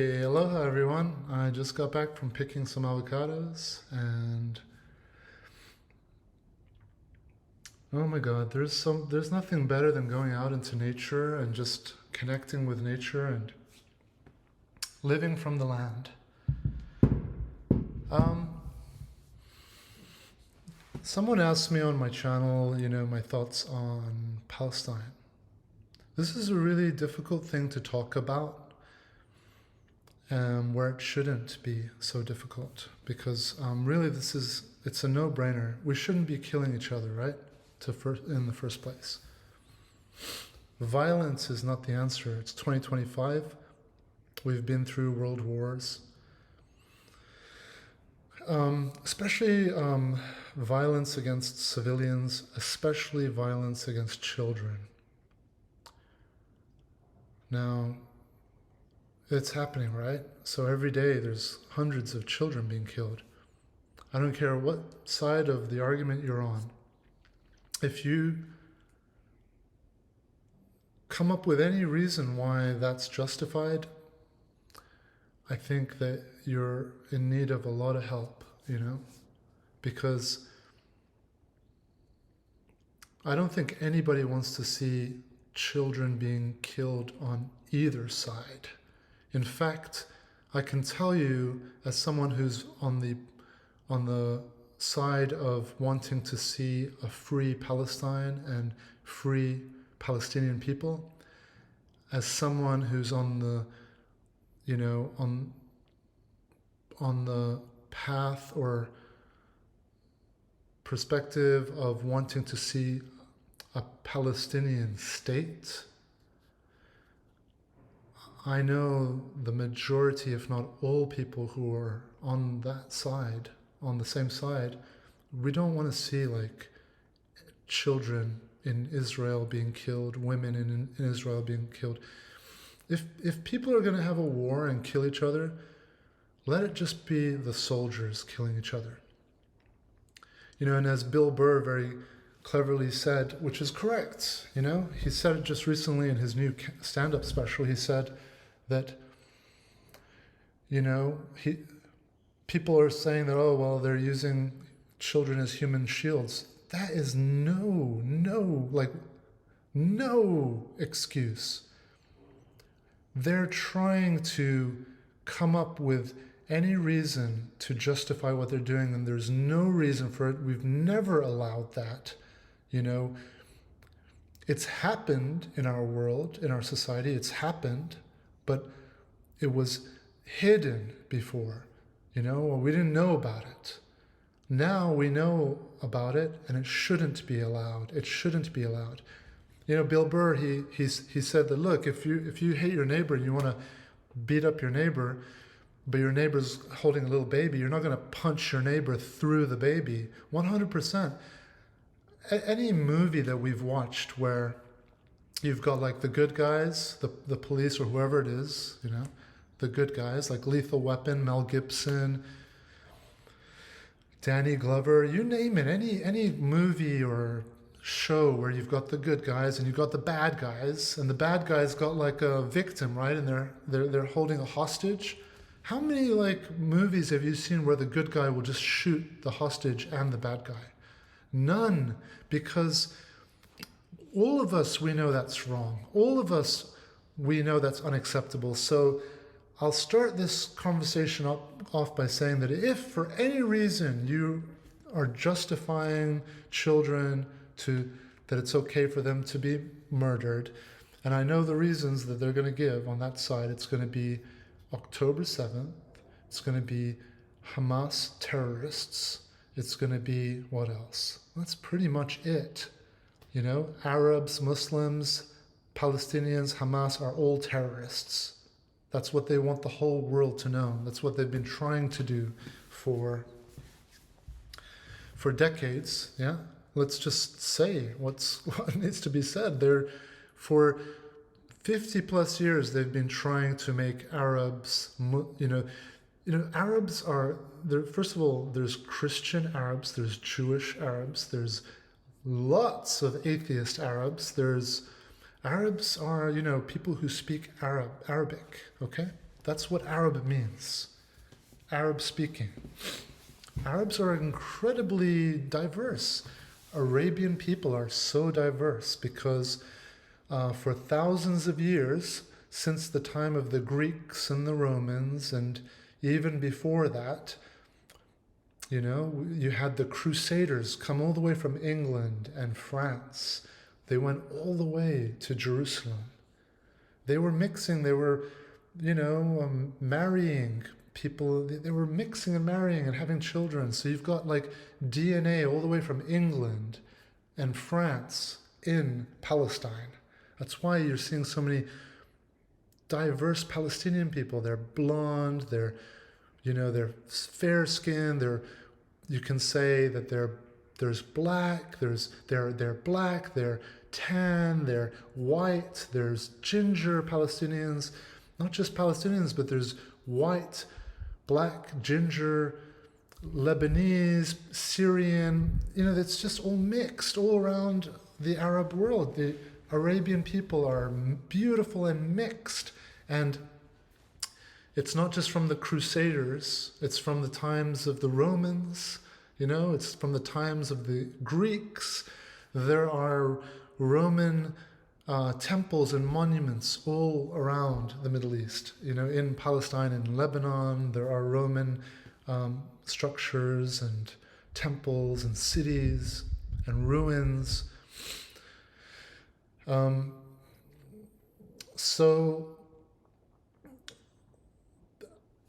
Hey, aloha everyone. I just got back from picking some avocados and oh my God, there's nothing better than going out into nature and just connecting with nature and living from the land. Um, Someone asked me on my channel, my thoughts on Palestine. This is a really difficult thing to talk about, where it shouldn't be so difficult because really it's a no-brainer. We shouldn't be killing each other, right? In the first place. Violence is not the answer. It's 2025. We've been through world wars, especially violence against civilians, especially violence against children. Now, it's happening, right? So every day there's hundreds of children being killed. I don't care what side of the argument you're on. If you come up with any reason why that's justified, I think that you're in need of a lot of help, because I don't think anybody wants to see children being killed on either side. In fact, I can tell you, as someone who's on the side of wanting to see a free Palestine and free Palestinian people, as someone who's on the on the path or perspective of wanting to see a Palestinian state, I know the majority, if not all people who are on that side, on the same side, we don't want to see like children in Israel being killed, women in Israel being killed. If people are going to have a war and kill each other, let it just be the soldiers killing each other. And as Bill Burr very cleverly said, which is correct, he said it just recently in his new stand-up special. He said that, people are saying that, oh, well, they're using children as human shields. That is no excuse. They're trying to come up with any reason to justify what they're doing, and there's no reason for it. We've never allowed that. It's happened in our world, in our society. It's happened, but it was hidden before. We didn't know about it. Now we know about it, and it shouldn't be allowed. It shouldn't be allowed. Bill Burr, he said that, look, if you hate your neighbor and you want to beat up your neighbor, but your neighbor's holding a little baby, you're not going to punch your neighbor through the baby. 100%. Any movie that we've watched where you've got like the good guys, the police or whoever it is, the good guys, like Lethal Weapon, Mel Gibson, Danny Glover, you name it, any movie or show where you've got the good guys and you've got the bad guys, and the bad guys got like a victim, right? And they're holding a hostage. How many like movies have you seen where the good guy will just shoot the hostage and the bad guy? None, because all of us, we know that's wrong. All of us, we know that's unacceptable. So I'll start this conversation off by saying that if for any reason you are justifying children that it's okay for them to be murdered, and I know the reasons that they're going to give on that side. It's going to be October 7th. It's going to be Hamas terrorists. It's going to be what else? That's pretty much it. Arabs, Muslims, Palestinians, Hamas are all terrorists. That's what they want the whole world to know. That's what they've been trying to do for decades. Yeah, let's just say what needs to be said. For 50 plus years, they've been trying to make Arabs, Arabs are there. First of all, there's Christian Arabs, there's Jewish Arabs, there's lots of atheist Arabs. Arabs are, people who speak Arabic, okay? That's what Arab means. Arab speaking. Arabs are incredibly diverse. Arabian people are so diverse because for thousands of years, since the time of the Greeks and the Romans, and even before that, you had the Crusaders come all the way from England and France. They went all the way to Jerusalem. They were mixing, they were, marrying people. They were mixing and marrying and having children. So you've got like DNA all the way from England and France in Palestine. That's why you're seeing so many diverse Palestinian people. They're blonde, they're fair skinned, you can say that there's black, they're black, they're tan, they're white, there's ginger Palestinians, not just Palestinians, but there's white, black, ginger, Lebanese, Syrian, it's just all mixed all around the Arab world. The Arabian people are beautiful and mixed, and it's not just from the Crusaders, it's from the times of the Romans, it's from the times of the Greeks. There are Roman temples and monuments all around the Middle East. In Palestine and Lebanon, there are Roman structures and temples and cities and ruins. So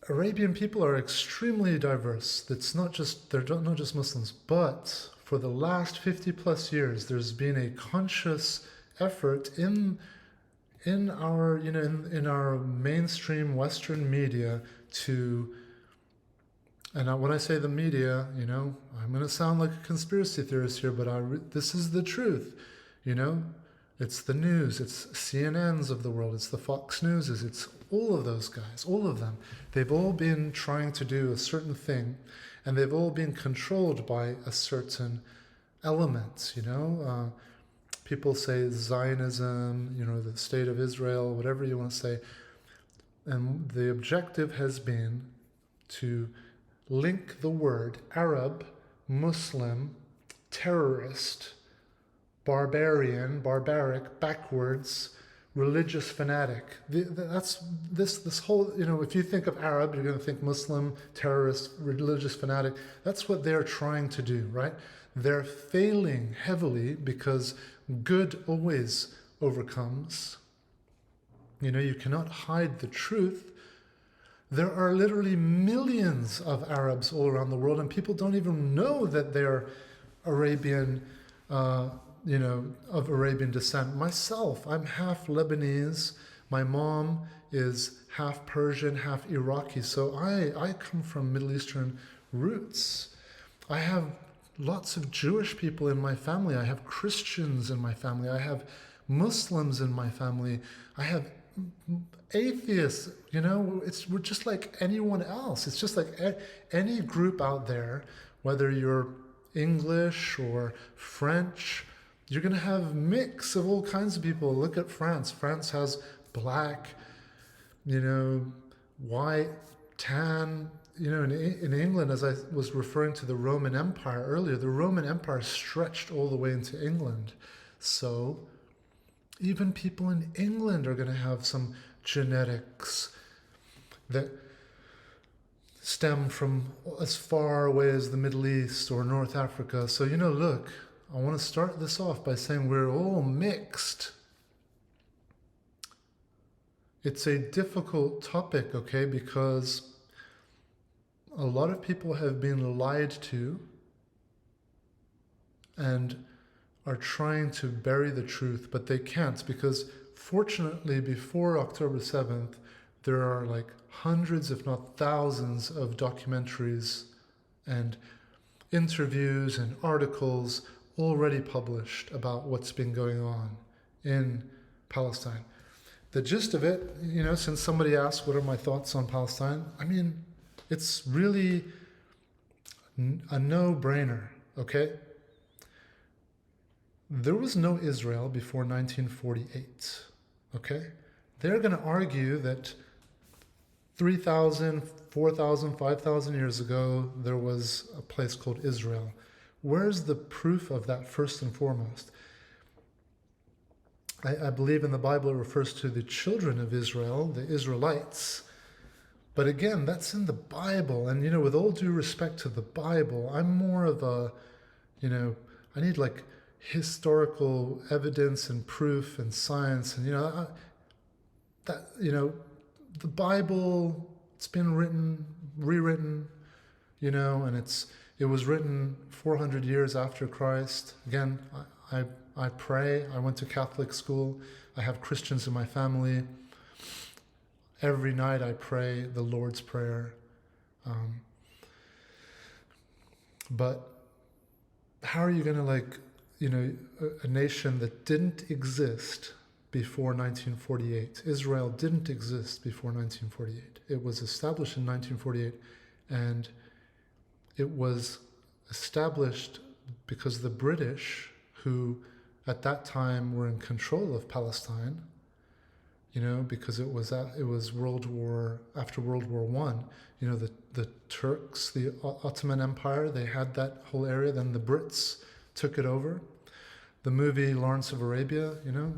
Arabian people are extremely diverse. They're not just Muslims, but for the last 50 plus years, there's been a conscious effort in our in our mainstream Western media to, and when I say the media, I'm going to sound like a conspiracy theorist here, but this is the truth. It's the news, it's CNNs of the world, it's the Fox Newses, it's all of those guys, all of them. They've all been trying to do a certain thing, and they've all been controlled by a certain element, people say Zionism, the state of Israel, whatever you want to say. And the objective has been to link the word Arab, Muslim, terrorist, barbarian, barbaric, backwards, religious fanatic. That's this whole, if you think of Arab, you're going to think Muslim, terrorist, religious fanatic. That's what they're trying to do, right? They're failing heavily because good always overcomes. You cannot hide the truth. There are literally millions of Arabs all around the world, and people don't even know that they're Arabian, of Arabian descent. Myself, I'm half Lebanese. My mom is half Persian, half Iraqi. So I come from Middle Eastern roots. I have lots of Jewish people in my family. I have Christians in my family. I have Muslims in my family. I have atheists. We're just like anyone else. It's just like any group out there, whether you're English or French, you're going to have mix of all kinds of people. Look at France. France has black, white, tan. In England, as I was referring to the Roman Empire earlier, the Roman Empire stretched all the way into England. So even people in England are going to have some genetics that stem from as far away as the Middle East or North Africa. So, look, I want to start this off by saying we're all mixed. It's a difficult topic, okay, because a lot of people have been lied to and are trying to bury the truth, but they can't, because fortunately before October 7th, there are like hundreds, if not thousands, of documentaries and interviews and articles already published about what's been going on in Palestine. The gist of it, since somebody asked what are my thoughts on Palestine, it's really a no-brainer, okay? There was no Israel before 1948, okay? They're going to argue that 3,000, 4,000, 5,000 years ago, there was a place called Israel. Where's the proof of that first and foremost? I believe in the Bible it refers to the children of Israel, the Israelites. But again, that's in the Bible. And, with all due respect to the Bible, I'm more of a, I need like historical evidence and proof and science. And, the Bible, it's been rewritten, and it was written 400 years after Christ. Again, I pray. I went to Catholic school. I have Christians in my family. Every night I pray the Lord's Prayer. But how are you going to, a nation that didn't exist before 1948. Israel didn't exist before 1948. It was established in 1948, and it was established because the British, who at that time were in control of Palestine, because it was after World War I. The Turks, the Ottoman Empire, they had that whole area. Then the Brits took it over. The movie Lawrence of Arabia,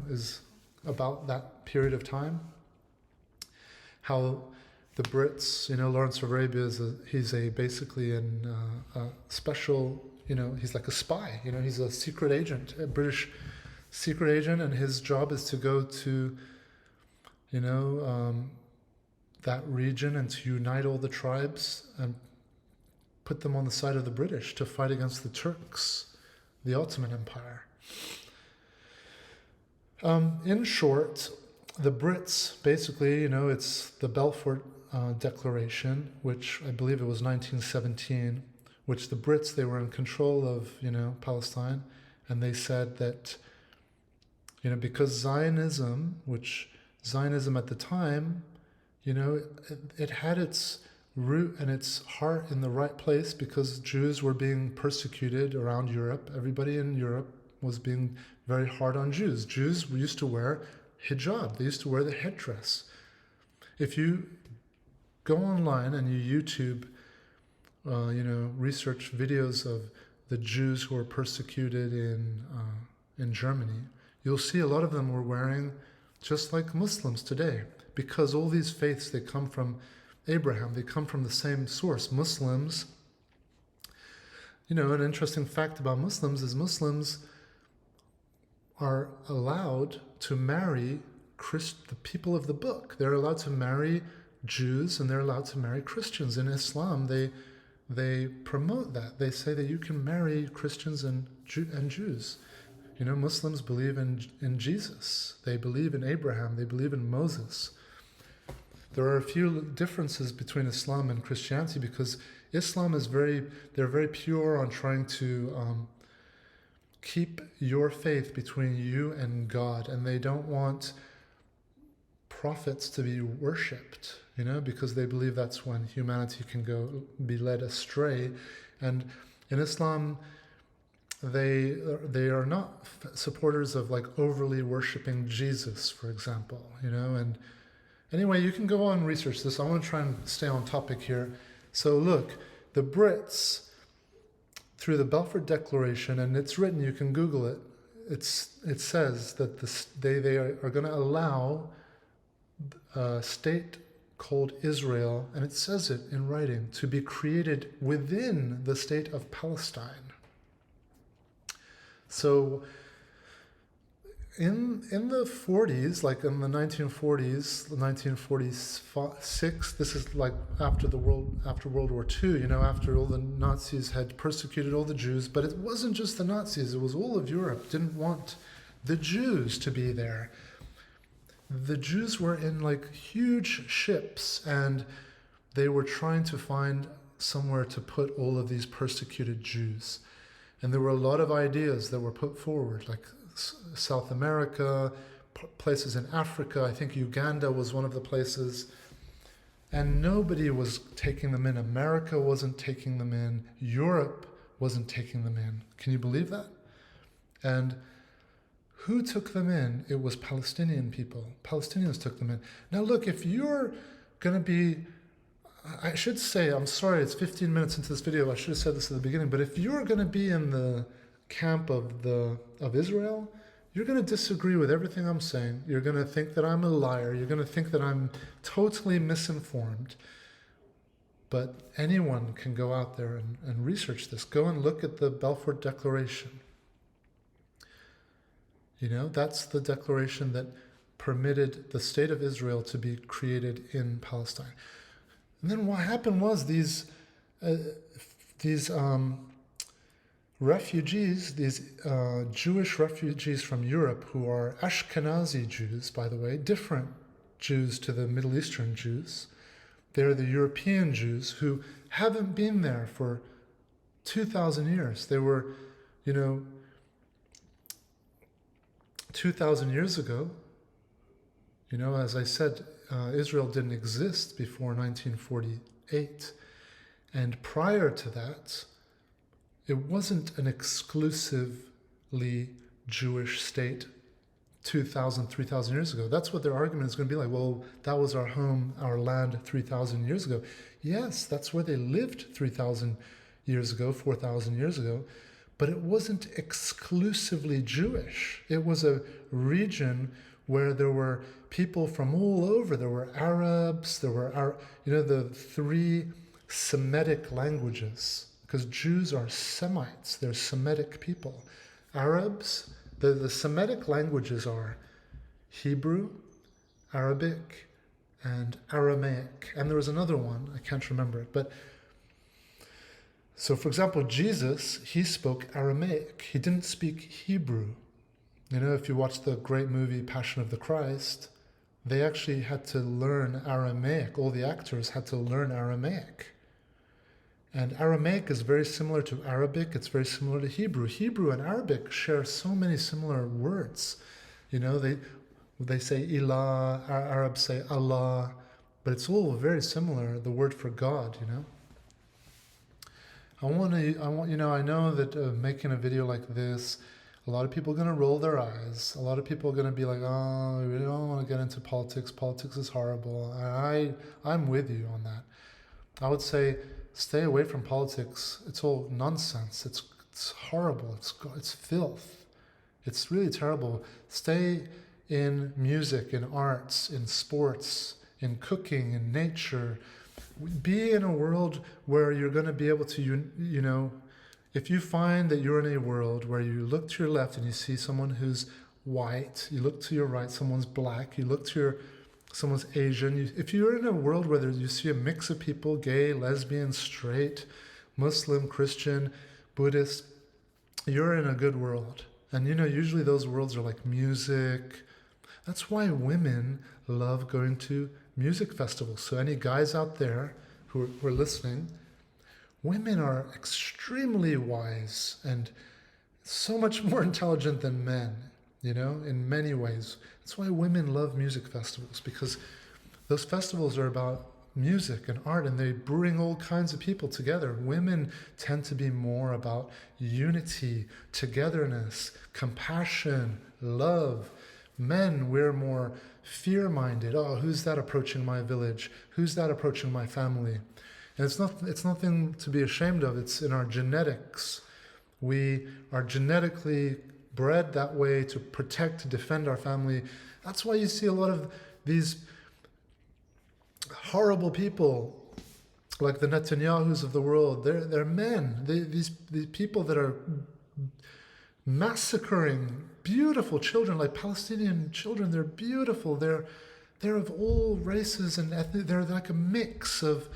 is about that period of time. How the Brits, Lawrence of Arabia he's basically a special, he's like a spy. He's a secret agent, a British secret agent, and his job is to go to that region and to unite all the tribes and put them on the side of the British to fight against the Turks, the Ottoman Empire. In short, the Brits, basically, it's the Balfour Declaration, which I believe it was 1917, which the Brits, they were in control of, Palestine, and they said that, because Zionism at the time, it had its root and its heart in the right place because Jews were being persecuted around Europe. Everybody in Europe was being very hard on Jews. Jews used to wear hijab. They used to wear the headdress. If you go online and you YouTube, research videos of the Jews who were persecuted in Germany, you'll see a lot of them were wearing just like Muslims today, because all these faiths, they come from Abraham. They come from the same source. Muslims, an interesting fact about Muslims is Muslims are allowed to marry the people of the book. They're allowed to marry Jews and they're allowed to marry Christians. In Islam, they promote that. They say that you can marry Christians and Jews. Muslims believe in Jesus. They believe in Abraham. They believe in Moses. There are a few differences between Islam and Christianity because Islam is they're very pure on trying to keep your faith between you and God, and they don't want prophets to be worshipped, because they believe that's when humanity can be led astray. And in Islam, they are not supporters of overly worshiping Jesus, for example, and anyway, you can go on and research this. I want to try and stay on topic here. So look, the Brits, through the Balfour Declaration, and it's written, you can Google it, it says that they are going to allow a state called Israel, and it says it in writing, to be created within the state of Palestine. So in the 40s, in the 1940s, 1946, this is after World War II, after all the Nazis had persecuted all the Jews, but it wasn't just the Nazis, it was all of Europe didn't want the Jews to be there. The Jews were in huge ships, and they were trying to find somewhere to put all of these persecuted Jews. And there were a lot of ideas that were put forward, South America, places in Africa. I think Uganda was one of the places. And nobody was taking them in. America wasn't taking them in. Europe wasn't taking them in. Can you believe that? And who took them in? It was Palestinian people. Palestinians took them in. Now look, if you're going to be, I should say, I'm sorry, it's 15 minutes into this video. I should have said this at the beginning, but if you're going to be in the camp of Israel, you're going to disagree with everything I'm saying. You're going to think that I'm a liar. You're going to think that I'm totally misinformed. But anyone can go out there and research this. Go and look at the Balfour Declaration. You know, that's the declaration that permitted the state of Israel to be created in Palestine. And then what happened was these refugees, these Jewish refugees from Europe, who are Ashkenazi Jews, by the way, different Jews to the Middle Eastern Jews. They're the European Jews who haven't been there for 2,000 years. They were, 2,000 years ago, as I said, Israel didn't exist before 1948. And prior to that, it wasn't an exclusively Jewish state 2,000, 3,000 years ago. That's what their argument is going to be like. Well, that was our home, our land 3,000 years ago. Yes, that's where they lived 3,000 years ago, 4,000 years ago. But it wasn't exclusively Jewish. It was a region where there were people from all over. There were Arabs, there were, the three Semitic languages, because Jews are Semites, they're Semitic people. Arabs, the Semitic languages are Hebrew, Arabic, and Aramaic. And there was another one, I can't remember it. But so, for example, Jesus, he spoke Aramaic. He didn't speak Hebrew. If you watch the great movie Passion of the Christ, they actually had to learn Aramaic. All the actors had to learn Aramaic. And Aramaic is very similar to Arabic. It's very similar to Hebrew. Hebrew and Arabic share so many similar words. They say Ilah, Arabs say Allah, but it's all very similar, the word for God, I know that making a video like this, a lot of people are going to roll their eyes. A lot of people are going to be like, oh, we don't want to get into politics. Politics is horrible. I'm with you on that. I would say stay away from politics. It's all nonsense. It's horrible. It's filth. It's really terrible. Stay in music, in arts, in sports, in cooking, in nature. Be in a world where you're going to be able to, if you find that you're in a world where you look to your left and you see someone who's white, you look to your right, someone's black, you look to someone's Asian. If you're in a world where you see a mix of people, gay, lesbian, straight, Muslim, Christian, Buddhist, you're in a good world. And usually those worlds are like music. That's why women love going to music festivals. So any guys out there who are listening, women are extremely wise and so much more intelligent than men, in many ways. That's why women love music festivals, because those festivals are about music and art, and they bring all kinds of people together. Women tend to be more about unity, togetherness, compassion, love. Men, we're more fear-minded. Oh, who's that approaching my village? Who's that approaching my family? And it's nothing to be ashamed of. It's in our genetics. We are genetically bred that way to protect, to defend our family. That's why you see a lot of these horrible people, like the Netanyahus of the world. They're men. These people that are massacring beautiful children, like Palestinian children. They're beautiful. They're of all races and ethnic. They're like a mix of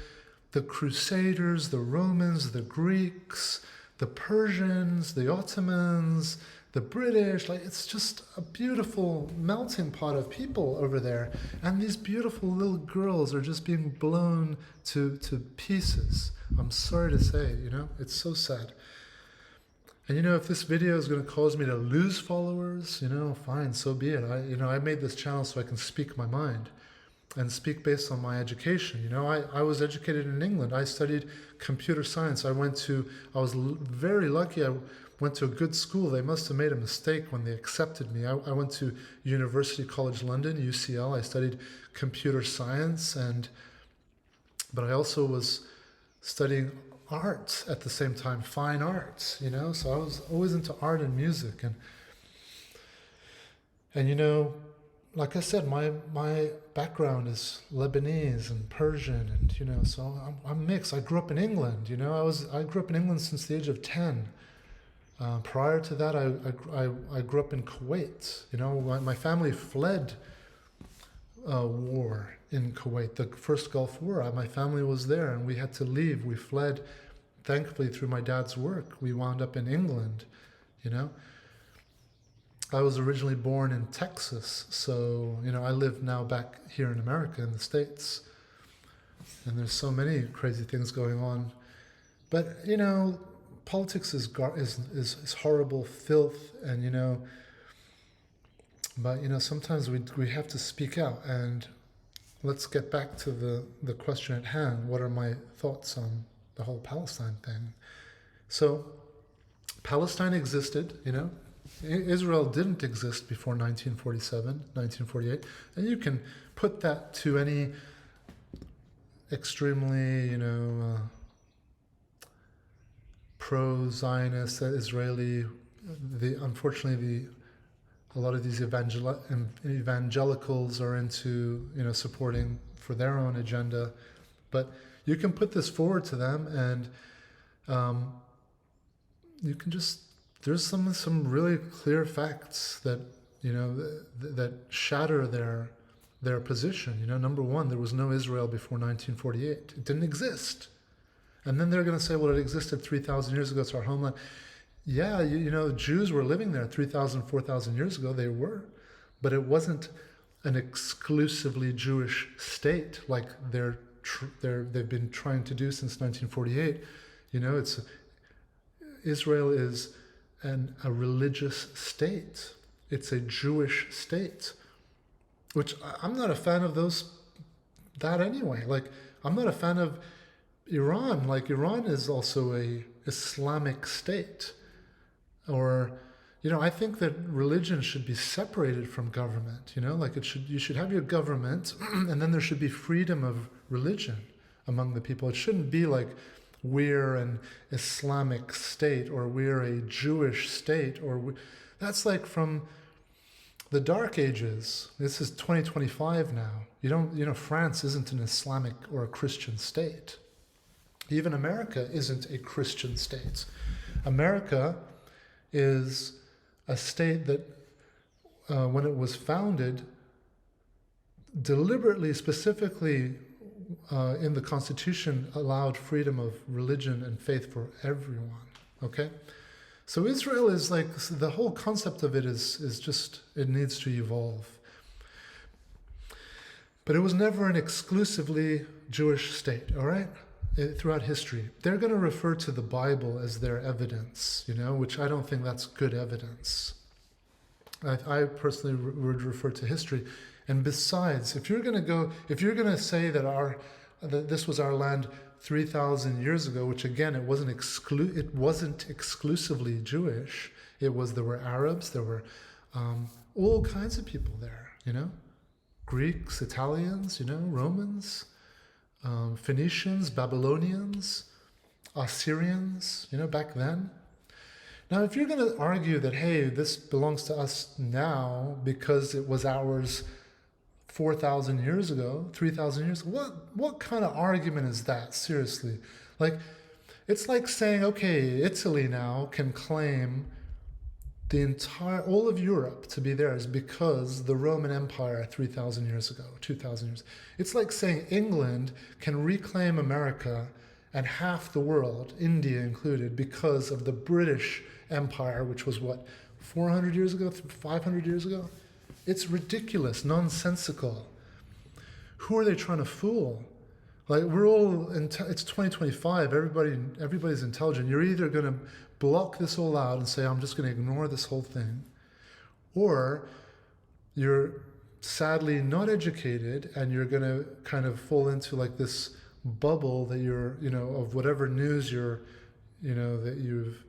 the Crusaders, the Romans, the Greeks, the Persians, the Ottomans, the British. Like, it's just a beautiful melting pot of people over there. And these beautiful little girls are just being blown to pieces. I'm sorry to say, it's so sad. And if this video is going to cause me to lose followers, fine, so be it. I made this channel so I can speak my mind and speak based on my education. I was educated in England. I studied computer science. I was very lucky. I went to a good school. They must have made a mistake when they accepted me. I went to University College London, UCL. I studied computer science, and but I also was studying art at the same time, fine arts, so I was always into art and music. And like I said, my background is Lebanese and Persian, and so I'm mixed. I grew up in England. I grew up in England since the age of 10. Prior to that, I grew up in Kuwait. My family fled war in Kuwait, the first Gulf War. My family was there, and we had to leave. We fled. Thankfully, through my dad's work, we wound up in England. I was originally born in Texas, so I live now back here in America, in the States, and there's so many crazy things going on. But politics is horrible filth, and but sometimes we have to speak out. And let's get back to the question at hand. What are my thoughts on the whole Palestine thing? So Palestine existed, Israel didn't exist before 1947, 1948, and you can put that to any extremely, pro-Zionist, Israeli. Unfortunately, a lot of these evangelicals are into, supporting for their own agenda, but you can put this forward to them, and you can just. There's some really clear facts that that shatter their position. Number one, there was no Israel before 1948. It didn't exist. And then they're going to say, well, it existed 3,000 years ago. It's our homeland. Yeah, Jews were living there 3,000, 4,000 years ago. They were, but it wasn't an exclusively Jewish state like they've been trying to do since 1948. Israel is a religious state. It's a Jewish state, which I'm not a fan of that anyway. Like, I'm not a fan of Iran. Like, Iran is also a Islamic state. Or, I think that religion should be separated from government. Like, you should have your government, and then there should be freedom of religion among the people. It shouldn't be like we're an Islamic state, or we're a Jewish state, that's like from the Dark Ages. This is 2025 now. France isn't an Islamic or a Christian state. Even America isn't a Christian state. America is a state that, when it was founded, deliberately, specifically, in the Constitution, allowed freedom of religion and faith for everyone. Okay? So Israel is like, the whole concept of it is just, it needs to evolve. But it was never an exclusively Jewish state, all right? Throughout history. They're going to refer to the Bible as their evidence, which I don't think that's good evidence. I personally would refer to history. And besides, if you're going to say that this was our land 3,000 years ago, which again, it wasn't exclusively Jewish. There were Arabs, there were all kinds of people there, Greeks, Italians, Romans, Phoenicians, Babylonians, Assyrians, back then. Now, if you're going to argue that, hey, this belongs to us now because it was ours 4,000 years ago, 3,000 years ago, what kind of argument is that? Seriously. Like, it's like saying, okay, Italy now can claim all of Europe to be theirs because the Roman Empire 3,000 years ago, 2,000 years. It's like saying England can reclaim America and half the world, India included, because of the British Empire, which was 400 years ago, 500 years ago? It's ridiculous, nonsensical. Who are they trying to fool? Like, it's 2025, everybody's intelligent. You're either going to block this all out and say, I'm just going to ignore this whole thing, or you're sadly not educated and you're going to kind of fall into like this bubble that you're, of whatever news that you've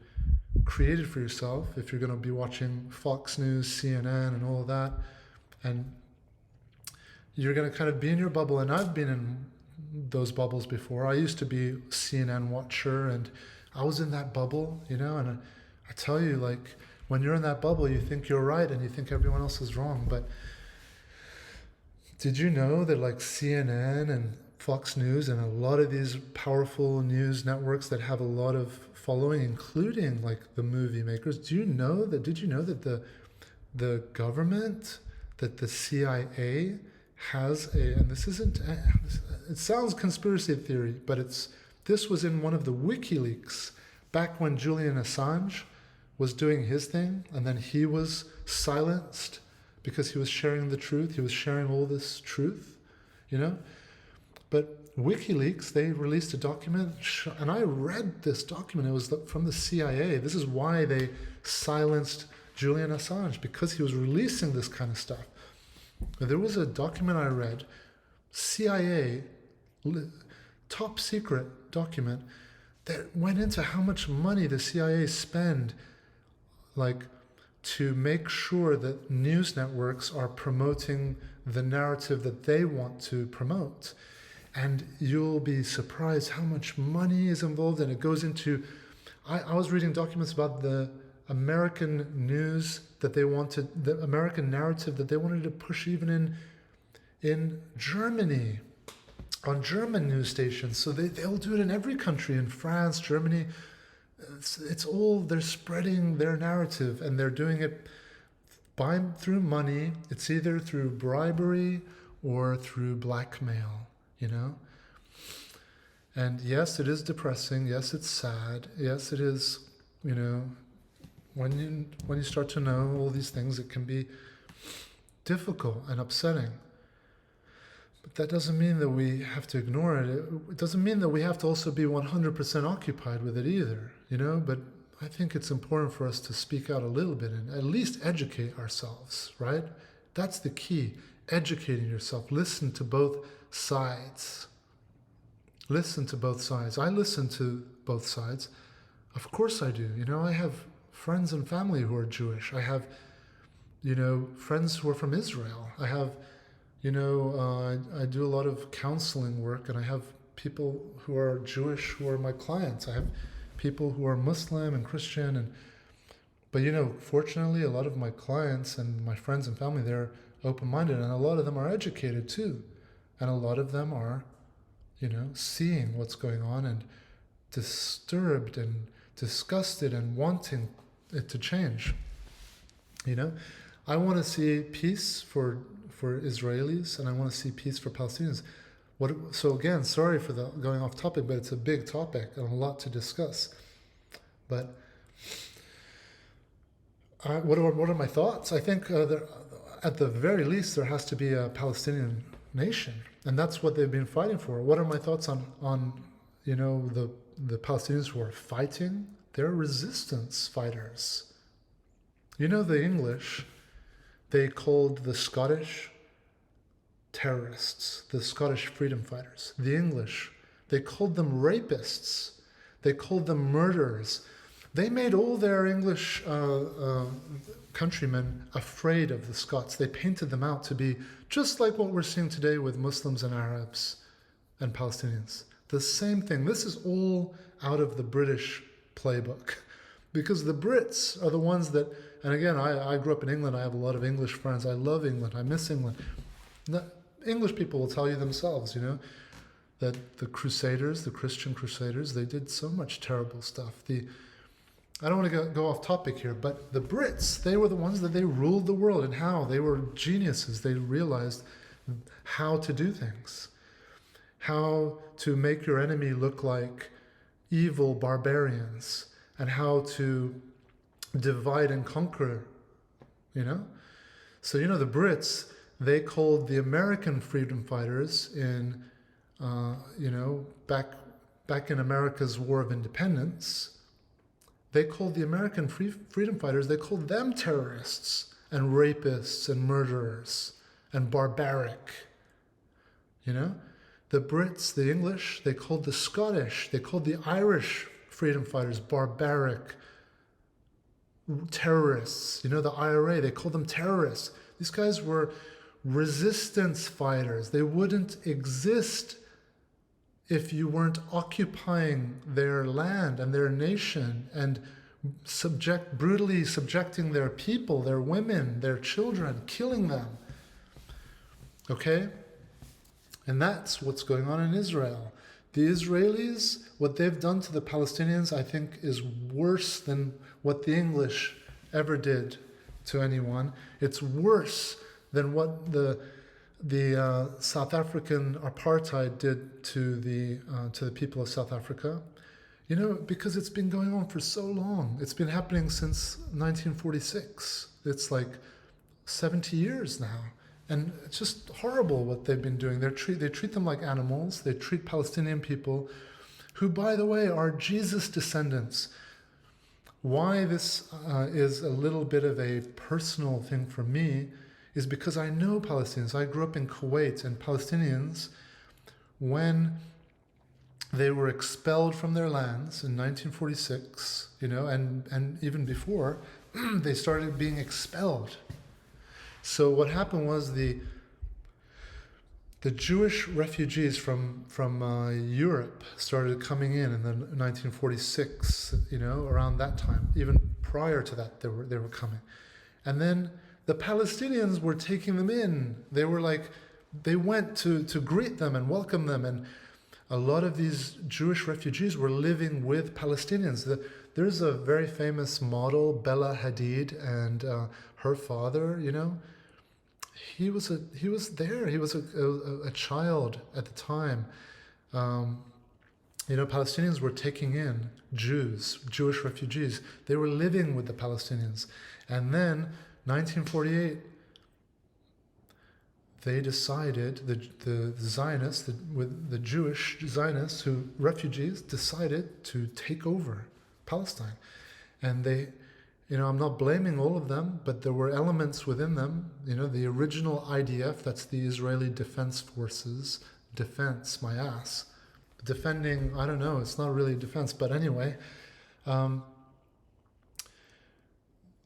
created for yourself, if you're going to be watching Fox News, CNN, and all of that, and you're going to kind of be in your bubble. And I've been in those bubbles before. I used to be CNN watcher, and I was in that bubble, and I tell you, like, when you're in that bubble, you think you're right and you think everyone else is wrong. But did you know that, like, CNN and Fox News and a lot of these powerful news networks that have a lot of following, including like the movie makers, did you know that the government, that the CIA has and this isn't, it sounds conspiracy theory, but this was in one of the WikiLeaks back when Julian Assange was doing his thing, and then he was silenced because he was sharing the truth. He was sharing all this truth, But WikiLeaks, they released a document, and I read this document. It was from the CIA. This is why they silenced Julian Assange, because he was releasing this kind of stuff. There was a document I read, CIA, top secret document, that went into how much money the CIA spend, like, to make sure that news networks are promoting the narrative that they want to promote. And you'll be surprised how much money is involved, and it goes into, I was reading documents about the American news that they wanted, the American narrative that they wanted to push even in Germany, on German news stations. So they'll do it in every country, in France, Germany. It's all, they're spreading their narrative, and they're doing it through money. It's either through bribery or through blackmail, And yes, it is depressing. Yes, it's sad. Yes, it is, when you start to know all these things, it can be difficult and upsetting. But that doesn't mean that we have to ignore it. It doesn't mean that we have to also be 100% occupied with it either, But I think it's important for us to speak out a little bit and at least educate ourselves, right? That's the key, educating yourself. Listen to both sides. Listen to both sides. I listen to both sides. Of course I do. I have friends and family who are Jewish. I have, friends who are from Israel. I have, I do a lot of counseling work, and I have people who are Jewish who are my clients. I have people who are Muslim and Christian, but fortunately, a lot of my clients and my friends and family, they're open-minded, and a lot of them are educated too, and a lot of them are, seeing what's going on and disturbed and disgusted and wanting it to change. I want to see peace for Israelis, and I want to see peace for Palestinians. So again, sorry for the going off topic, but it's a big topic and a lot to discuss. But what are my thoughts? I think at the very least there has to be a Palestinian nation, and that's what they've been fighting for. What are my thoughts on the Palestinians who are fighting? They're resistance fighters. The English, they called the Scottish terrorists, the Scottish freedom fighters. The English, they called them rapists. They called them murderers. They made all their English countrymen afraid of the Scots. They painted them out to be just like what we're seeing today with Muslims and Arabs and Palestinians. The same thing. This is all out of the British playbook, because the Brits are the ones that, and again, I grew up in England. I have a lot of English friends. I love England. I miss England. English people will tell you themselves, that the Crusaders, the Christian Crusaders, they did so much terrible stuff. I don't want to go off topic here, but the Brits, they were the ones that they ruled the world, and how they were geniuses. They realized how to do things, how to make your enemy look like evil barbarians, and how to divide and conquer, So, the Brits, they called the American freedom fighters in, back in America's War of Independence, they called the American freedom fighters, they called them terrorists and rapists and murderers and barbaric, The Brits, the English, they called the Scottish, they called the Irish freedom fighters barbaric terrorists. The IRA, they called them terrorists. These guys were resistance fighters. They wouldn't exist if you weren't occupying their land and their nation and brutally subjecting their people, their women, their children, killing them. Okay? And that's what's going on in Israel. The Israelis, what they've done to the Palestinians, I think, is worse than what the English ever did to anyone. It's worse than what the South African apartheid did to the people of South Africa. You know, because it's been going on for so long. It's been happening since 1946. It's like 70 years now. And it's just horrible what they've been doing. They treat them like animals. They treat Palestinian people, who, by the way, are Jesus descendants. Why this is a little bit of a personal thing for me is because I know Palestinians. I grew up in Kuwait, and Palestinians, when they were expelled from their lands in 1946, you know, and even before, they started being expelled. So what happened was the Jewish refugees from Europe started coming in the 1946, you know, around that time. Even prior to that, they were coming, and then the Palestinians were taking them in. They were like, they went to greet them and welcome them, and a lot of these Jewish refugees were living with Palestinians. There's a very famous model, Bella Hadid, and her father, you know, he was there. He was a child at the time. You know, Palestinians were taking in Jewish refugees. They were living with the Palestinians. And then, 1948, they decided, the Zionists, the Jewish Zionists, refugees, decided to take over Palestine. And they, you know, I'm not blaming all of them, but there were elements within them, you know, the original IDF, that's the Israeli Defense Forces, defense, my ass, defending, I don't know, it's not really defense, but anyway,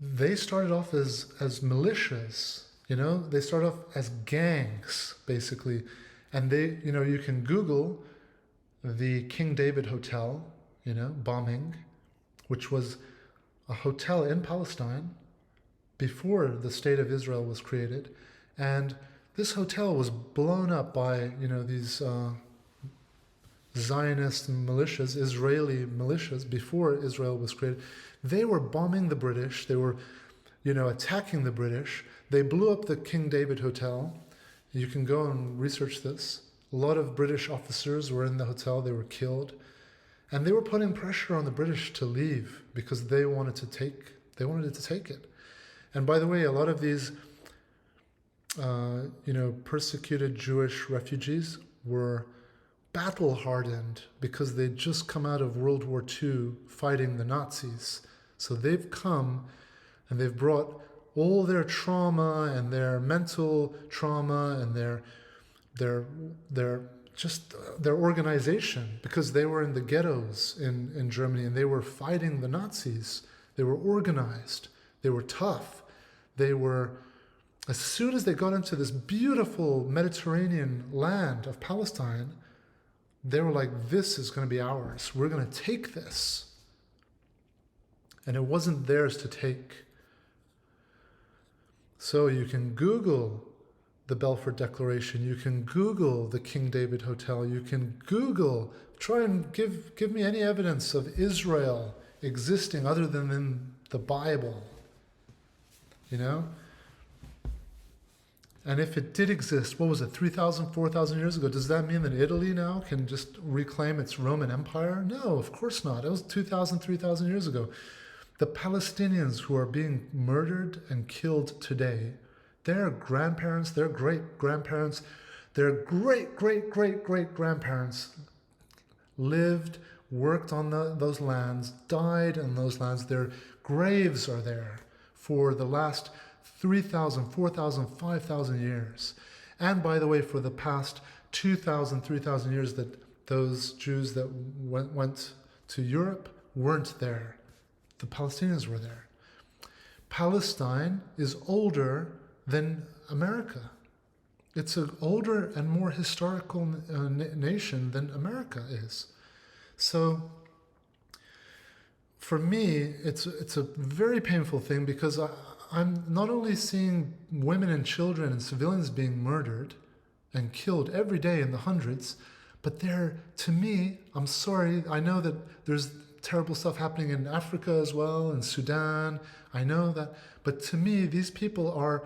they started off as militias, you know, they started off as gangs, basically. And they, you know, you can Google the King David Hotel, you know, bombing, which was a hotel in Palestine before the state of Israel was created. And this hotel was blown up by, you know, these Zionist militias, Israeli militias, before Israel was created. They were bombing the British. They were, you know, attacking the British. They blew up the King David Hotel. You can go and research this. A lot of British officers were in the hotel. They were killed. And they were putting pressure on the British to leave because they wanted to take it. And by the way, a lot of these, you know, persecuted Jewish refugees were battle-hardened because they'd just come out of World War II fighting the Nazis. So they've come and they've brought all their trauma and their mental trauma and their organization, because they were in the ghettos in Germany and they were fighting the Nazis. They were organized. They were tough. They were, as soon as they got into this beautiful Mediterranean land of Palestine, they were like, this is going to be ours. We're going to take this. And it wasn't theirs to take. So you can Google the Balfour Declaration. You can Google the King David Hotel. You can Google, try and give me any evidence of Israel existing other than in the Bible. You know? And if it did exist, what was it, 3,000, 4,000 years ago? Does that mean that Italy now can just reclaim its Roman Empire? No, of course not. It was 2,000, 3,000 years ago. The Palestinians who are being murdered and killed today, their grandparents, their great-grandparents, their great-great-great-great-grandparents lived, worked on those lands, died in those lands. Their graves are there for the last 3,000, 4,000, 5,000 years. And by the way, for the past 2,000, 3,000 years that those Jews that went to Europe weren't there. The Palestinians were there. Palestine is older than America. It's an older and more historical nation than America is. So for me, it's a very painful thing because I'm not only seeing women and children and civilians being murdered and killed every day in the hundreds, but they're, to me, I'm sorry, I know that there's terrible stuff happening in Africa as well, in Sudan, I know that, but to me, these people are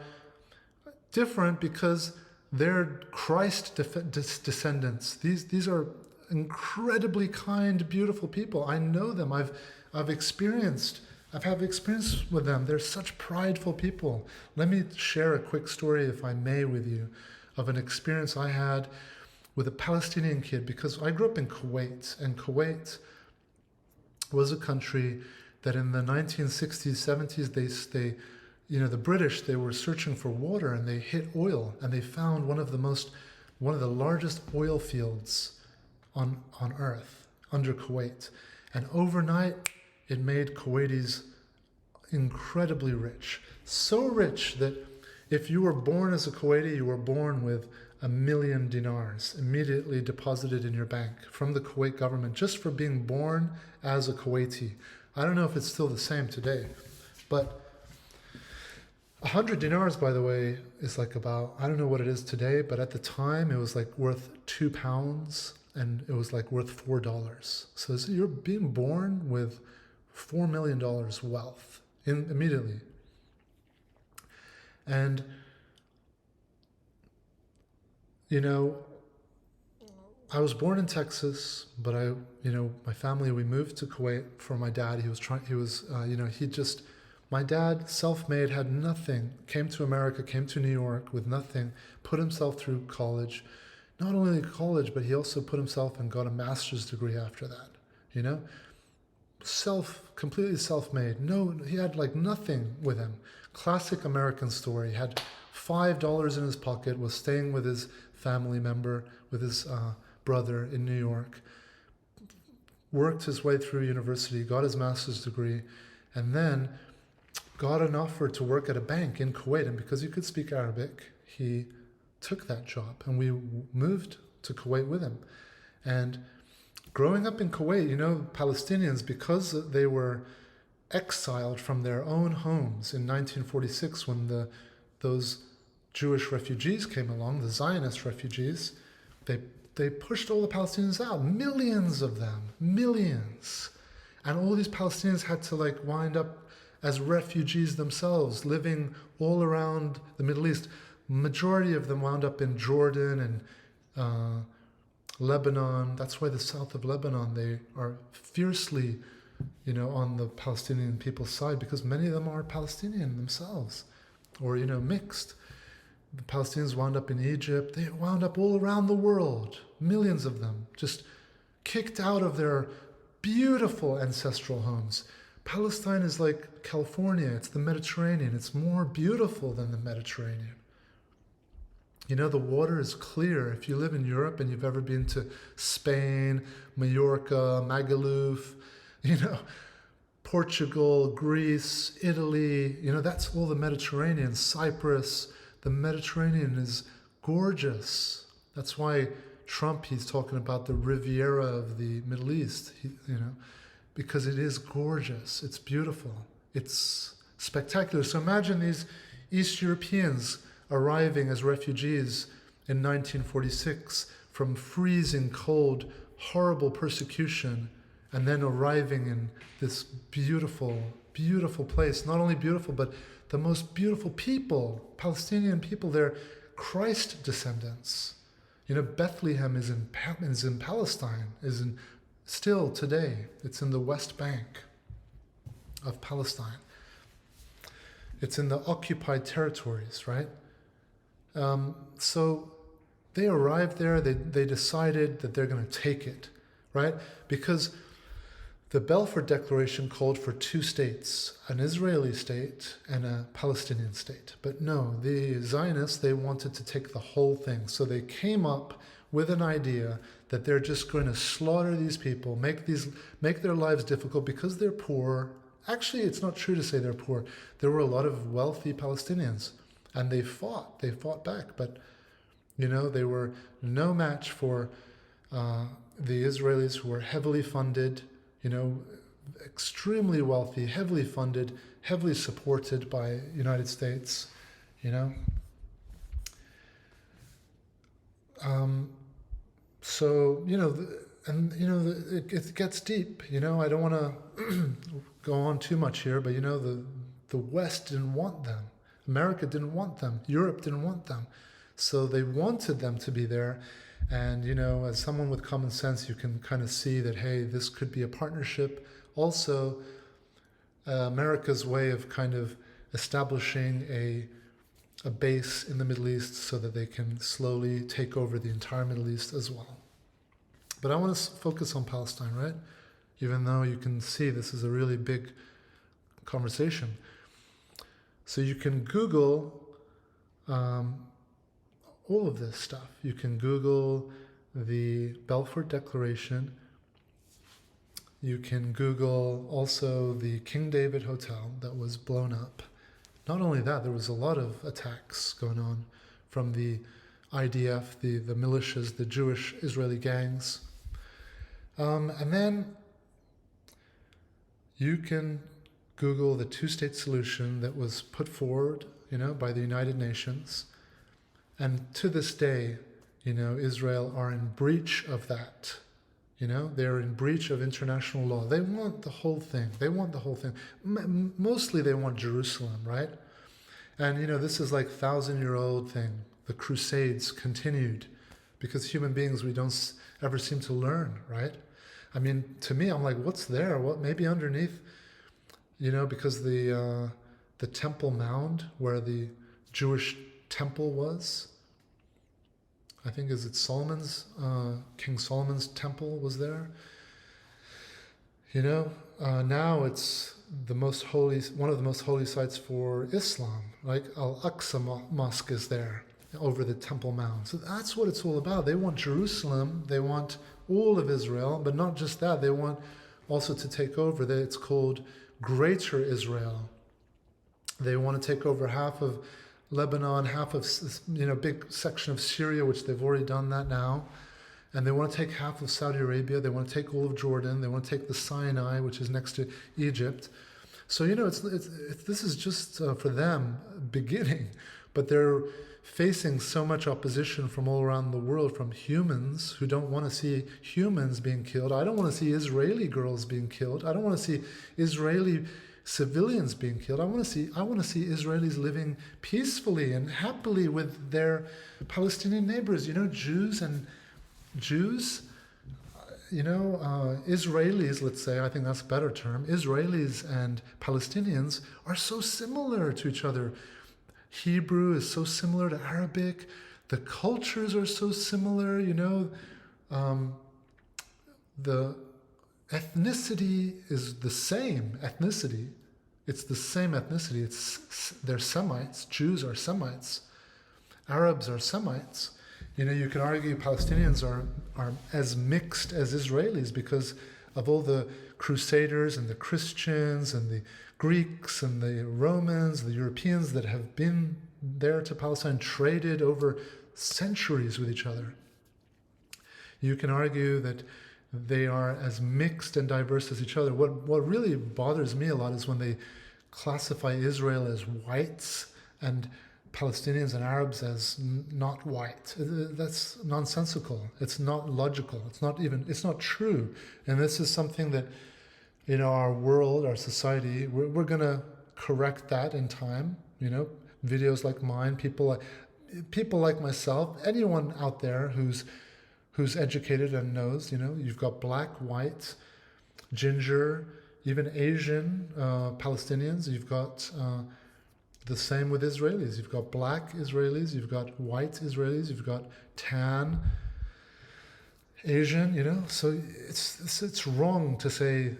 different because they're Christ descendants. These are incredibly kind, beautiful people. I know them. I've had experience with them. They're such prideful people. Let me share a quick story, if I may, with you, of an experience I had with a Palestinian kid, because I grew up in Kuwait, and Kuwait was a country that in the 1960s, 70s, the British, they were searching for water and they hit oil, and they found one of the largest oil fields on earth under Kuwait. And overnight, it made Kuwaitis incredibly rich. So rich that if you were born as a Kuwaiti, you were born with 1 million dinars immediately deposited in your bank from the Kuwait government just for being born as a Kuwaiti. I don't know if it's still the same today, but 100 dinars, by the way, is like about, I don't know what it is today, but at the time it was like worth £2 and it was like worth $4. So you're being born with $4 million wealth immediately. And, I was born in Texas, but my family, we moved to Kuwait for my dad. My dad, self-made, had nothing, came to America, came to New York with nothing, put himself through college. Not only college, but he also put himself and got a master's degree after that, completely self-made. No, he had like nothing with him. Classic American story. He had $5 in his pocket, was staying with his family member, with his brother in New York, worked his way through university, got his master's degree, and then got an offer to work at a bank in Kuwait. And because he could speak Arabic, he took that job, and we moved to Kuwait with him. And growing up in Kuwait, Palestinians, because they were exiled from their own homes in 1946 when those Jewish refugees came along, the Zionist refugees, they pushed all the Palestinians out, millions of them, millions. And all these Palestinians had to wind up as refugees themselves, living all around the Middle East. Majority of them wound up in Jordan and Lebanon. That's why the south of Lebanon, they are fiercely, on the Palestinian people's side, because many of them are Palestinian themselves, or, mixed. The Palestinians wound up in Egypt. They wound up all around the world, millions of them, just kicked out of their beautiful ancestral homes. Palestine is like California. It's the Mediterranean. It's more beautiful than the Mediterranean. The water is clear. If you live in Europe and you've ever been to Spain, Mallorca, Magaluf, Portugal, Greece, Italy, that's all the Mediterranean. Cyprus, the Mediterranean is gorgeous. That's why Trump, he's talking about the Riviera of the Middle East, because it is gorgeous. It's beautiful. It's spectacular. So imagine these East Europeans arriving as refugees in 1946 from freezing cold, horrible persecution, and then arriving in this beautiful, beautiful place. Not only beautiful, but the most beautiful people, Palestinian people, they're Christ descendants. Bethlehem is in Palestine, still today. It's in the West Bank of Palestine. It's in the occupied territories, right? So they arrived there, they decided that they're going to take it, right? Because the Balfour Declaration called for two states, an Israeli state and a Palestinian state. But no, the Zionists, they wanted to take the whole thing. So they came up with an idea that they're just going to slaughter these people, make their lives difficult because they're poor. Actually, it's not true to say they're poor. There were a lot of wealthy Palestinians, and they fought back. But They were no match for the Israelis, who were heavily funded, extremely wealthy, heavily funded, heavily supported by United States, you know. So, it gets deep, I don't want to go on too much here, but, the West didn't want them. America didn't want them. Europe didn't want them. So they wanted them to be there. And, as someone with common sense, you can kind of see that, hey, this could be a partnership. Also, America's way of kind of establishing a base in the Middle East so that they can slowly take over the entire Middle East as well. But I want to focus on Palestine, right? Even though you can see this is a really big conversation. So you can Google all of this stuff. You can Google the Balfour Declaration. You can Google also the King David Hotel that was blown up. Not only that, there was a lot of attacks going on from the IDF, the militias, the Jewish Israeli gangs. And then you can Google the two-state solution that was put forward, by the United Nations. And to this day, Israel are in breach of that. They're in breach of international law. They want the whole thing. Mostly they want Jerusalem, right? And, this is like 1,000-year-old thing. The Crusades continued because human beings, we don't ever seem to learn, right? I mean, to me, I'm like, what's there? What maybe underneath, because the Temple Mount where the Jewish temple was, I think is it Solomon's, King Solomon's temple was there. Now it's one of the most holy sites for Islam. Like Al-Aqsa Mosque is there over the Temple Mount. So that's what it's all about. They want Jerusalem. They want all of Israel, but not just that. They want also to take over. It's called Greater Israel. They want to take over half of Lebanon, half of, big section of Syria, which they've already done that now. And they want to take half of Saudi Arabia. They want to take all of Jordan. They want to take the Sinai, which is next to Egypt. So, this is just for them beginning, but they're facing so much opposition from all around the world, from humans who don't want to see humans being killed. I don't want to see Israeli girls being killed. I don't want to see Israeli civilians being killed. I want to see Israelis living peacefully and happily with their Palestinian neighbors. Jews, Israelis, let's say, I think that's a better term. Israelis and Palestinians are so similar to each other. Hebrew is so similar to Arabic. The cultures are so similar, the ethnicity is the same ethnicity. It's the same ethnicity. They're Semites. Jews are Semites. Arabs are Semites. You can argue Palestinians are as mixed as Israelis because of all the Crusaders and the Christians and the Greeks and the Romans, the Europeans that have been there to Palestine, traded over centuries with each other. You can argue that they are as mixed and diverse as each other. What really bothers me a lot is when they classify Israel as whites and Palestinians and Arabs as not white. That's nonsensical. It's not logical. It's not true. And this is something that, our world, our society, we're going to correct that in time. Videos like mine, people like myself, anyone out there who's educated and knows, you've got black, white, ginger, even Asian Palestinians. You've got the same with Israelis. You've got black Israelis, you've got white Israelis, you've got tan Asian, so it's wrong to say,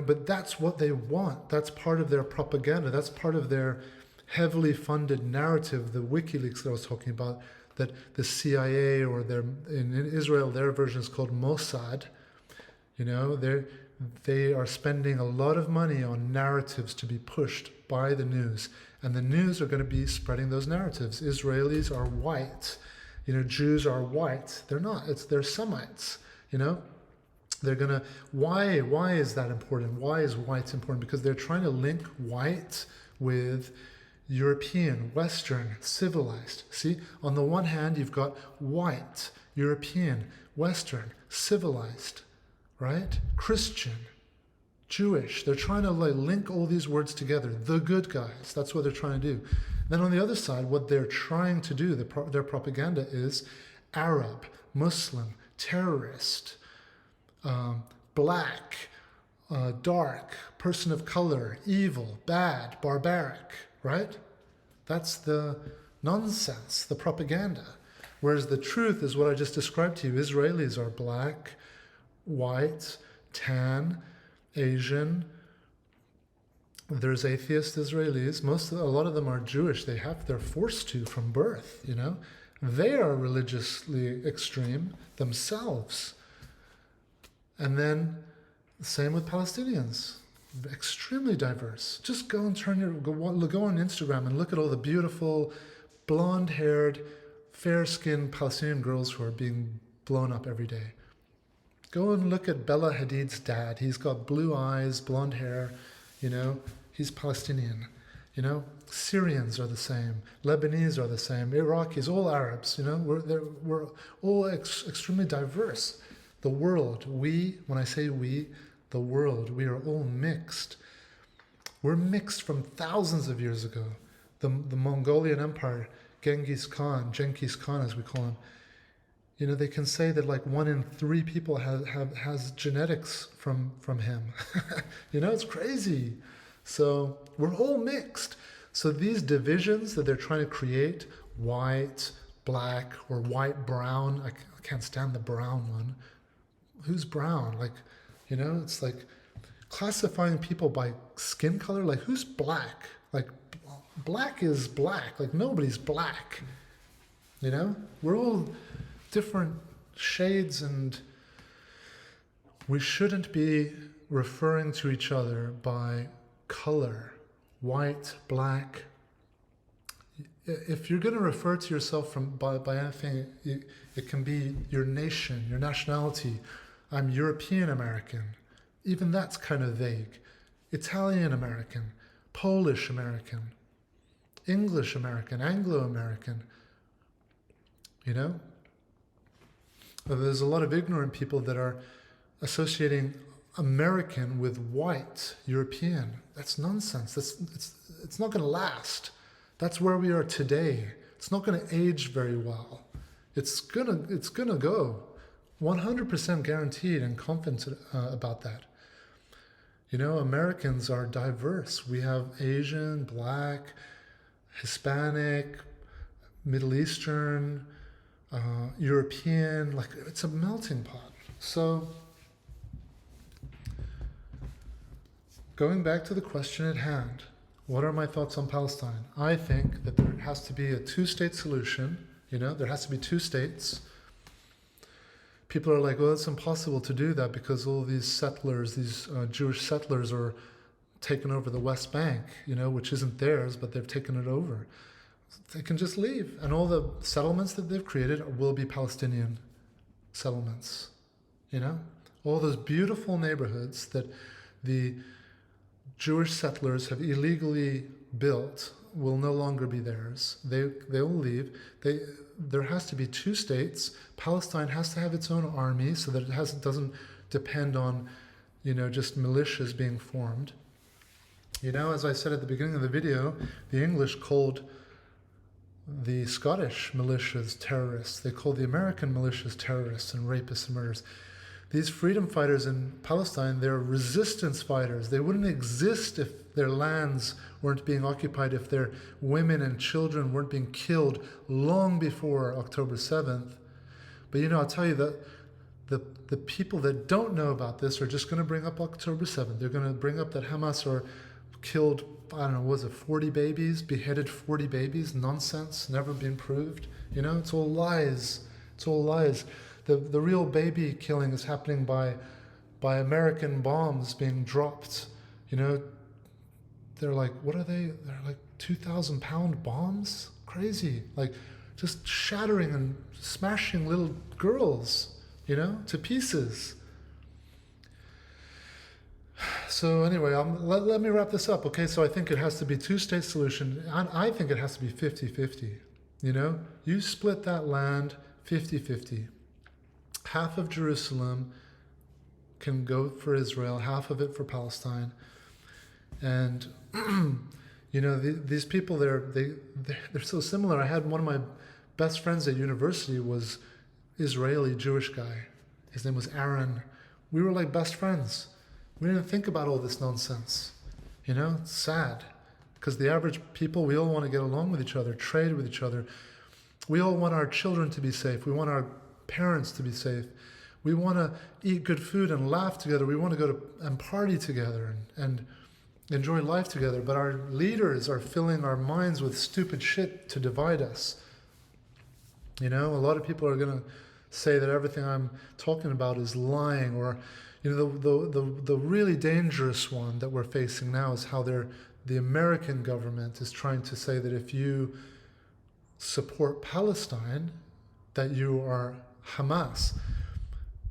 but that's what they want. That's part of their propaganda. That's part of their heavily funded narrative, the WikiLeaks that I was talking about, that the CIA or in Israel, their version is called Mossad. They are spending a lot of money on narratives to be pushed by the news. And the news are going to be spreading those narratives. Israelis are white. Jews are white. They're not. They're Semites. They're gonna. Why is that important? Why is white important? Because they're trying to link white with European, Western, civilized. See, on the one hand, you've got white, European, Western, civilized, right? Christian, Jewish. They're trying to link all these words together. The good guys. That's what they're trying to do. Then on the other side, what they're trying to do, their propaganda is Arab, Muslim, terrorist, black, dark, person of color, evil, bad, barbaric, right? That's the nonsense, the propaganda. Whereas the truth is what I just described to you. Israelis are black, white, tan, Asian. There's atheist Israelis. A lot of them are Jewish. They're forced to from birth, They are religiously extreme themselves. And then same with Palestinians, extremely diverse. Just go and go on Instagram and look at all the beautiful, blonde-haired, fair-skinned Palestinian girls who are being blown up every day. Go and look at Bella Hadid's dad. He's got blue eyes, blonde hair, he's Palestinian. Syrians are the same, Lebanese are the same, Iraqis, all Arabs, we're all extremely diverse. The world, when I say we, the world, we are all mixed. We're mixed from thousands of years ago. The Mongolian Empire, Genghis Khan as we call him, they can say that 1 in 3 people has genetics from him. It's crazy. So we're all mixed. So these divisions that they're trying to create, white, black, or white, brown, I can't stand the brown one. Who's brown? It's like classifying people by skin color. Who's black? Black is black. Nobody's black. We're all different shades, and we shouldn't be referring to each other by color, white, black. If you're going to refer to yourself by anything, it can be your nation, your nationality. I'm European American. Even that's kind of vague. Italian American, Polish American, English American, Anglo American. There's a lot of ignorant people that are associating American with white, European. That's nonsense. It's not going to last. That's where we are today. It's not going to age very well. It's gonna go. 100% guaranteed and confident about that. Americans are diverse. We have Asian, Black, Hispanic, Middle Eastern, European. It's a melting pot. So going back to the question at hand, what are my thoughts on Palestine? I think that there has to be a 2-state solution. There has to be 2 states. People are like, well, it's impossible to do that because all these settlers, these Jewish settlers are taking over the West Bank, which isn't theirs, but they've taken it over. They can just leave. And all the settlements that they've created will be Palestinian settlements. All those beautiful neighborhoods that the Jewish settlers have illegally built will no longer be theirs. They will leave. There has to be 2 states. Palestine has to have its own army so that it doesn't depend on, just militias being formed. As I said at the beginning of the video, the English called the Scottish militias terrorists. They called the American militias terrorists and rapists and murderers. These freedom fighters in Palestine, they're resistance fighters. They wouldn't exist if their lands weren't being occupied, if their women and children weren't being killed long before October 7th. But I'll tell you that the people that don't know about this are just going to bring up October 7th. They're going to bring up that Hamas killed, I don't know, was it 40 babies, beheaded 40 babies? Nonsense, never been proved. It's all lies. It's all lies. The real baby killing is happening by American bombs being dropped. They're like, what are they? They're like 2,000-pound bombs? Crazy. just shattering and smashing little girls, to pieces. So anyway, let me wrap this up. Okay, so I think it has to be two-state solution. I think it has to be 50-50. You split that land 50-50. Half of Jerusalem can go for Israel, half of it for Palestine. And these people, they're so similar. I had one of my best friends at university was Israeli Jewish guy. His name was Aaron. We were like best friends. We didn't think about all this nonsense. It's sad. Because the average people, we all want to get along with each other, trade with each other. We all want our children to be safe. We want our parents to be safe. We want to eat good food and laugh together. We want to go to and party together and enjoy life together. But our leaders are filling our minds with stupid shit to divide us. A lot of people are going to say that everything I'm talking about is lying, or the really dangerous one that we're facing now is how the American government is trying to say that if you support Palestine, that you are Hamas.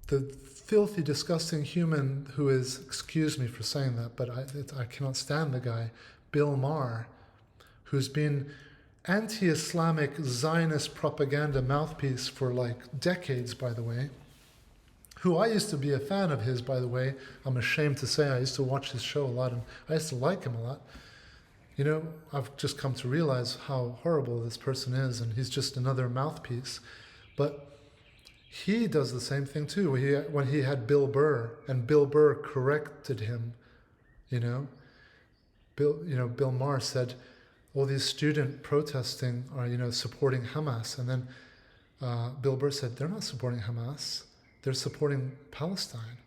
The filthy, disgusting human who is, excuse me for saying that, but I cannot stand the guy, Bill Maher, who's been anti-Islamic Zionist propaganda mouthpiece for like decades, by the way, who I used to be a fan of his, by the way. I'm ashamed to say I used to watch his show a lot, and I used to like him a lot. I've just come to realize how horrible this person is, and he's just another mouthpiece. But he does the same thing too. When he had Bill Burr, and Bill Burr corrected him, Bill Maher said, all these student protesting are, supporting Hamas. And then Bill Burr said, they're not supporting Hamas. They're supporting Palestine.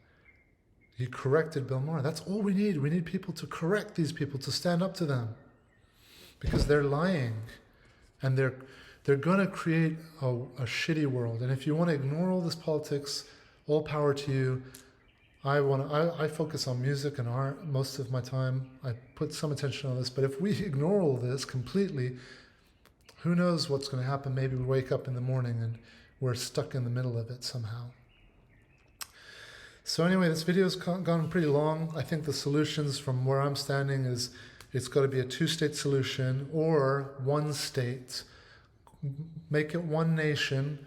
He corrected Bill Maher. That's all we need. We need people to correct these people, to stand up to them. Because they're lying. And they're going to create a shitty world. And if you want to ignore all this politics, all power to you. I focus on music and art most of my time. I put some attention on this. But if we ignore all this completely, who knows what's going to happen? Maybe we wake up in the morning and we're stuck in the middle of it somehow. So anyway, this video's gone pretty long. I think the solutions from where I'm standing is it's got to be a two-state solution or one state. Make it one nation.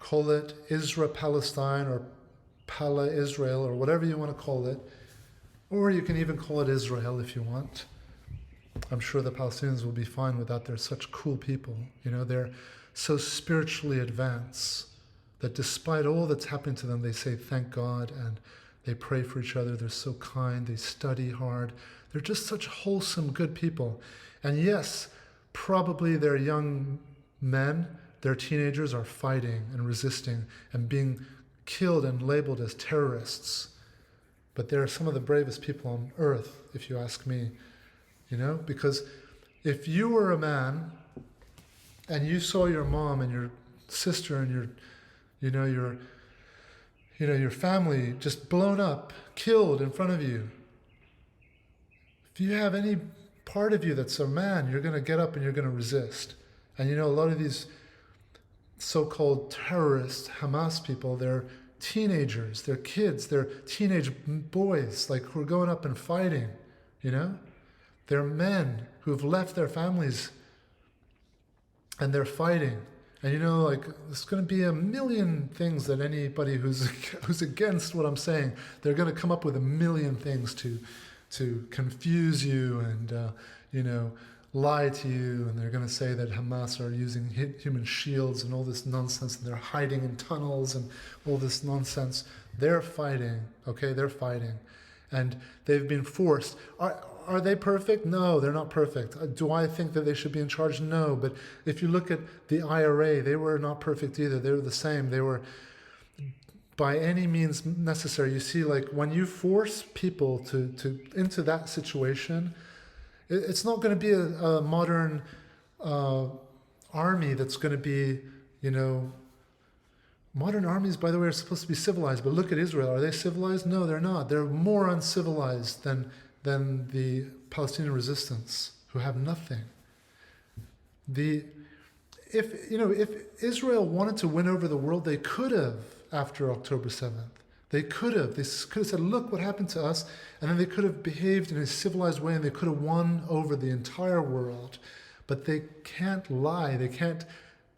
Call it Israel-Palestine or Pala-Israel or whatever you want to call it. Or you can even call it Israel if you want. I'm sure the Palestinians will be fine with that. They're such cool people. They're so spiritually advanced that despite all that's happening to them, they say thank God and they pray for each other. They're so kind. They study hard. They're just such wholesome, good people. And yes, probably their young men, their teenagers are fighting and resisting and being killed and labeled as terrorists. But they're some of the bravest people on earth, if you ask me. Because if you were a man and you saw your mom and your sister and your family just blown up, killed in front of you. If you have any part of you that's a man, you're going to get up and you're going to resist. And a lot of these so-called terrorist Hamas people, they're teenagers, they're kids, they're teenage boys, like who are going up and fighting, They're men who've left their families and they're fighting. And there's going to be a million things that anybody who's against what I'm saying, they're going to come up with a million things to confuse you and lie to you, and they're going to say that Hamas are using human shields and all this nonsense, and they're hiding in tunnels and all this nonsense. They're fighting, okay? They're fighting, and they've been forced. Are they perfect? No, they're not perfect. Do I think that they should be in charge? No. But if you look at the IRA, they were not perfect either. They were the same. They were by any means necessary. You see, like when you force people to into that situation, it's not going to be a modern army that's going to be, modern armies, by the way, are supposed to be civilized. But look at Israel. Are they civilized? No, they're not. They're more uncivilized than the Palestinian resistance, who have nothing. if Israel wanted to win over the world, they could have after October 7th. They could have. They could have said, look what happened to us. And then they could have behaved in a civilized way and they could have won over the entire world. But they can't lie. They can't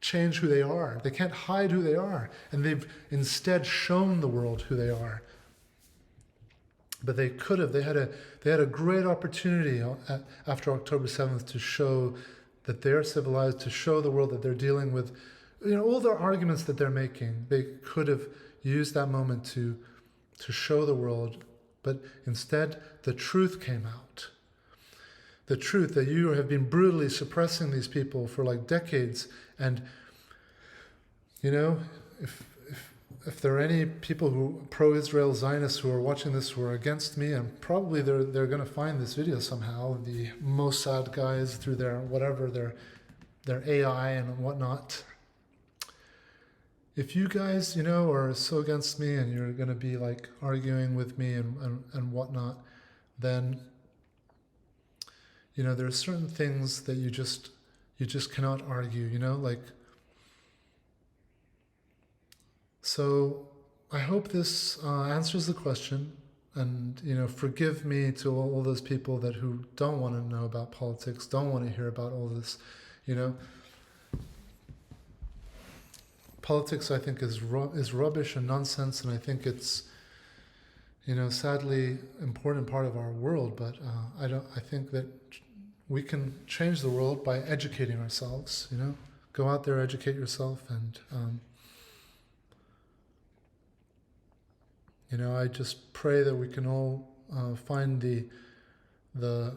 change who they are. They can't hide who they are. And they've instead shown the world who they are. But they could have. They had a great opportunity after October 7th to show that they're civilized, to show the world that they're dealing with, all their arguments that they're making. They could have used that moment to show the world, but instead the truth came out. The truth that you have been brutally suppressing these people for like decades, and if there are any people who pro-Israel Zionists who are watching this who are against me, and probably they're going to find this video somehow, the Mossad guys through their whatever their AI and whatnot. If you guys, are so against me and you're going to be like arguing with me and whatnot, then, there are certain things that you just cannot argue, So I hope this answers the question, and, forgive me to all those people who don't want to know about politics, don't want to hear about all this, Politics, I think, is rubbish and nonsense, and I think it's, sadly, important part of our world. But I think that we can change the world by educating ourselves. Go out there, educate yourself, and I just pray that we can all find the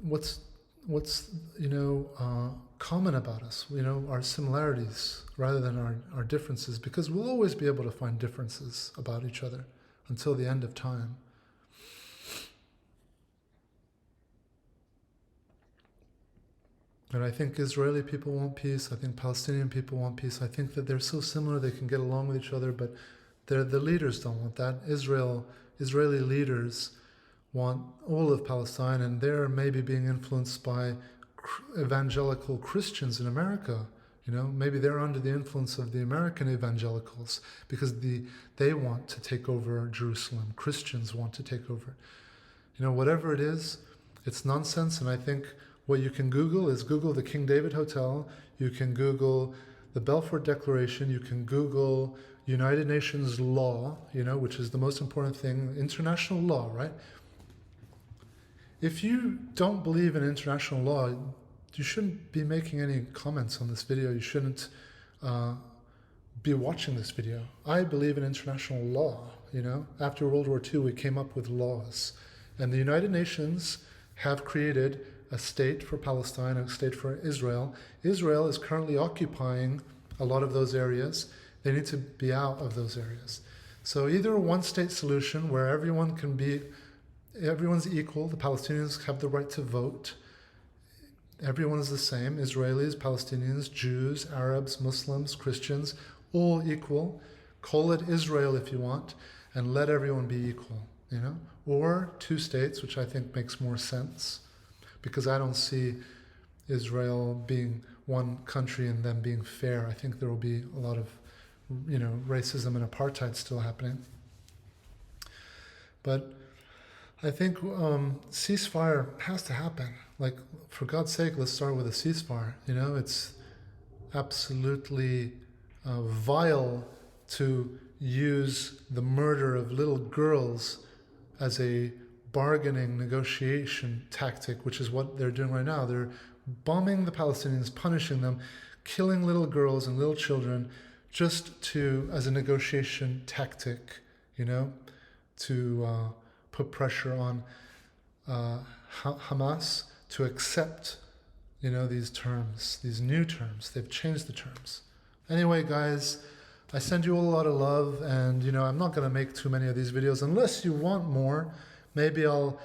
what's common about us, our similarities rather than our differences, because we'll always be able to find differences about each other until the end of time. And I think Israeli people want peace. I think Palestinian people want peace. I think that they're so similar they can get along with each other, but the leaders don't want that. Israeli leaders want all of Palestine, and they're maybe being influenced by evangelical Christians in America. Maybe they're under the influence of the American evangelicals because they want to take over Jerusalem. Christians want to take over. Whatever it is, it's nonsense. And I think what you can Google is Google the King David Hotel. You can Google the Balfour Declaration. You can Google United Nations law, which is the most important thing, international law, right? If you don't believe in international law, you shouldn't be making any comments on this video. You shouldn't be watching this video. I believe in international law. After World War II, we came up with laws. And the United Nations have created a state for Palestine, a state for Israel. Israel is currently occupying a lot of those areas. They need to be out of those areas. So either a one-state solution where everyone's equal. The Palestinians have the right to vote. Everyone is the same. Israelis, Palestinians, Jews, Arabs, Muslims, Christians, all equal. Call it Israel if you want, and let everyone be equal, Or two states, which I think makes more sense, because I don't see Israel being one country and them being fair. I think there will be a lot of, racism and apartheid still happening. But I think ceasefire has to happen. Like, for God's sake, let's start with a ceasefire. It's absolutely vile to use the murder of little girls as a bargaining negotiation tactic, which is what they're doing right now. They're bombing the Palestinians, punishing them, killing little girls and little children just as a negotiation tactic, to put pressure on Hamas to accept, these terms, these new terms. They've changed the terms. Anyway, guys, I send you all a lot of love, and, I'm not going to make too many of these videos unless you want more. Maybe I'll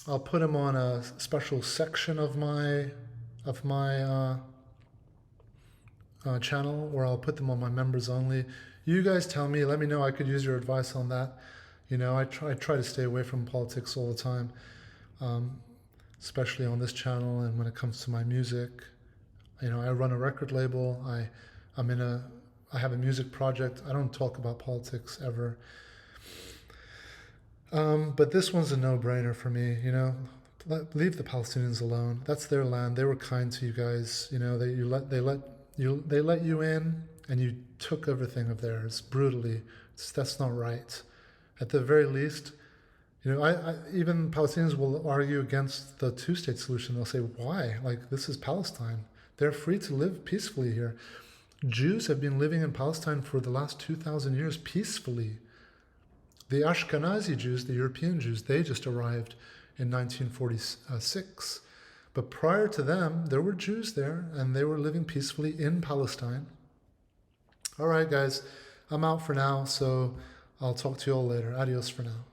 put them on a special section of my channel, or I'll put them on my members only. You guys tell me. Let me know. I could use your advice on that. I try to stay away from politics all the time. especially on this channel and when it comes to my music. I run a record label. I have a music project. I don't talk about politics ever. But this one's a no-brainer for me. Leave the Palestinians alone. That's their land. They were kind to you guys. They let you in, and you took everything of theirs brutally. That's not right. At the very least, even Palestinians will argue against the two-state solution. They'll say, why? Like, this is Palestine. They're free to live peacefully here. Jews have been living in Palestine for the last 2,000 years peacefully. The Ashkenazi Jews, the European Jews, they just arrived in 1946. But prior to them, there were Jews there, and they were living peacefully in Palestine. All right, guys, I'm out for now, so I'll talk to you all later. Adios for now.